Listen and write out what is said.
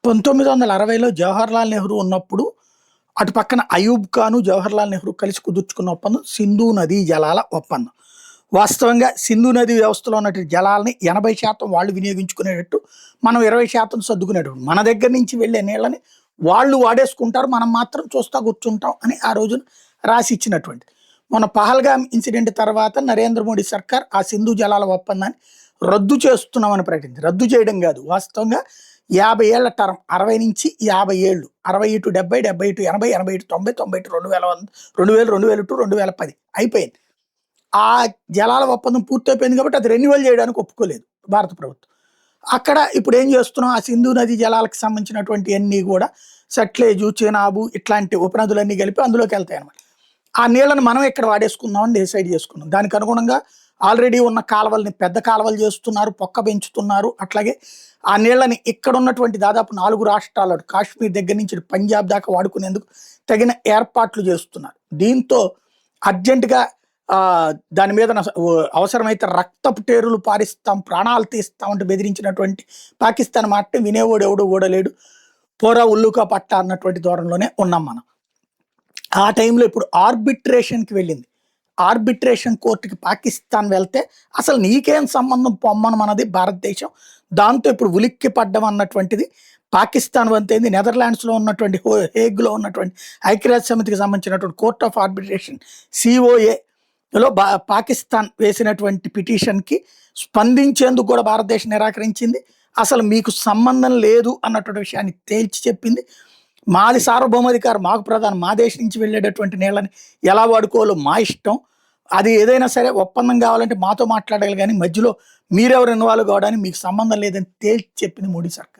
1960లో జవహర్లాల్ నెహ్రూ ఉన్నప్పుడు అటు పక్కన అయూబ్ ఖాను, జవహర్లాల్ నెహ్రూ కలిసి కుదుర్చుకున్న ఒప్పందం సింధు నదీ జలాల ఒప్పందం. వాస్తవంగా సింధు నది వ్యవస్థలో ఉన్నటువంటి జలాలని 80% వాళ్ళు వినియోగించుకునేటట్టు, మనం 20% సర్దుకునేటట్టు. మన దగ్గర నుంచి వెళ్ళే నీళ్ళని వాళ్ళు వాడేసుకుంటారు. మనం మాత్రం చూస్తా కూర్చుంటాం అని ఆ రోజున రాసి ఇచ్చినటువంటిది. మన పహల్గామ్ ఇన్సిడెంట్ తర్వాత నరేంద్ర మోడీ సర్కార్ ఆ సింధు జలాల ఒప్పందాన్ని రద్దు చేస్తున్నామని ప్రకటించింది. రద్దు చేయడం కాదు, వాస్తవంగా 50 ఏళ్ల టర్మ్, 60 నుంచి 50 ఏళ్ళు, 60 to 70, 70 to 80, 80 to 90, 90 to 2000, 2000, 2000 to 2010 అయిపోయింది. ఆ జలాల ఒప్పందం పూర్తయిపోయింది కాబట్టి అది రెన్యువల్ చేయడానికి ఒప్పుకోలేదు భారత ప్రభుత్వం. అక్కడ ఇప్పుడు ఏం చేస్తున్నాం, ఆ సింధు నది జలాలకు సంబంధించినటువంటి అన్నీ కూడా సట్లేజు, చెనాబు ఇట్లాంటి ఉపనదులన్నీ కలిపి అందులోకి వెళ్తాయి అనమాట. ఆ నీళ్ళని మనం ఇక్కడ వాడేసుకుందామని డిసైడ్ చేసుకున్నాం. దానికి అనుగుణంగా ఆల్రెడీ ఉన్న కాలువల్ని పెద్ద కాలువలు చేస్తున్నారు, పొక్క పెంచుతున్నారు. అట్లాగే ఆ నీళ్ళని ఇక్కడ ఉన్నటువంటి దాదాపు 4 రాష్ట్రాలు, కాశ్మీర్ దగ్గర నుంచి పంజాబ్ దాకా వాడుకునేందుకు తగిన ఏర్పాట్లు చేస్తున్నారు. దీంతో అర్జెంటుగా దాని మీద అవసరమైతే రక్తపు టేరులు పారిస్తాం, ప్రాణాలు తీస్తాం అంటే బెదిరించినటువంటి పాకిస్తాన్ మాట వినేవాడు ఎవడు ఓడలేడు, పోరా ఉల్లుకా పట్ట అన్నటువంటి ధోరణిలోనే ఉన్నాం మనం. ఆ టైంలో ఇప్పుడు ఆర్బిట్రేషన్కి వెళ్ళింది. ఆర్బిట్రేషన్ కోర్టుకి పాకిస్తాన్ వెళ్తే అసలు నీకేం సంబంధం పొమ్మను మనది భారతదేశం. దాంతో ఇప్పుడు ఉలిక్కి పడ్డం అన్నటువంటిది పాకిస్తాన్ వంతైంది. నెదర్లాండ్స్లో ఉన్నటువంటి హేగ్లో ఉన్నటువంటి ఐక్యరాజ్య సమితికి సంబంధించినటువంటి కోర్ట్ ఆఫ్ ఆర్బిట్రేషన్ COAలో పాకిస్తాన్ వేసినటువంటి పిటిషన్కి స్పందించేందుకు కూడా భారతదేశం నిరాకరించింది. అసలు మీకు సంబంధం లేదు అన్నటువంటి విషయాన్ని తేల్చి చెప్పింది. మాది సార్వభౌమాధికారం, మాకు ప్రధానం, మా దేశం నుంచి వెళ్ళేటటువంటి నీళ్ళని ఎలా వాడుకోవాలో మా ఇష్టం. అది ఏదైనా సరే ఒప్పందం కావాలంటే మాతో మాట్లాడాలి, కానీ మధ్యలో మీరెవరు ఇన్వాల్వ్ కావడానికి మీకు సంబంధం లేదని తేల్చి చెప్పింది మోడీ సర్కార్.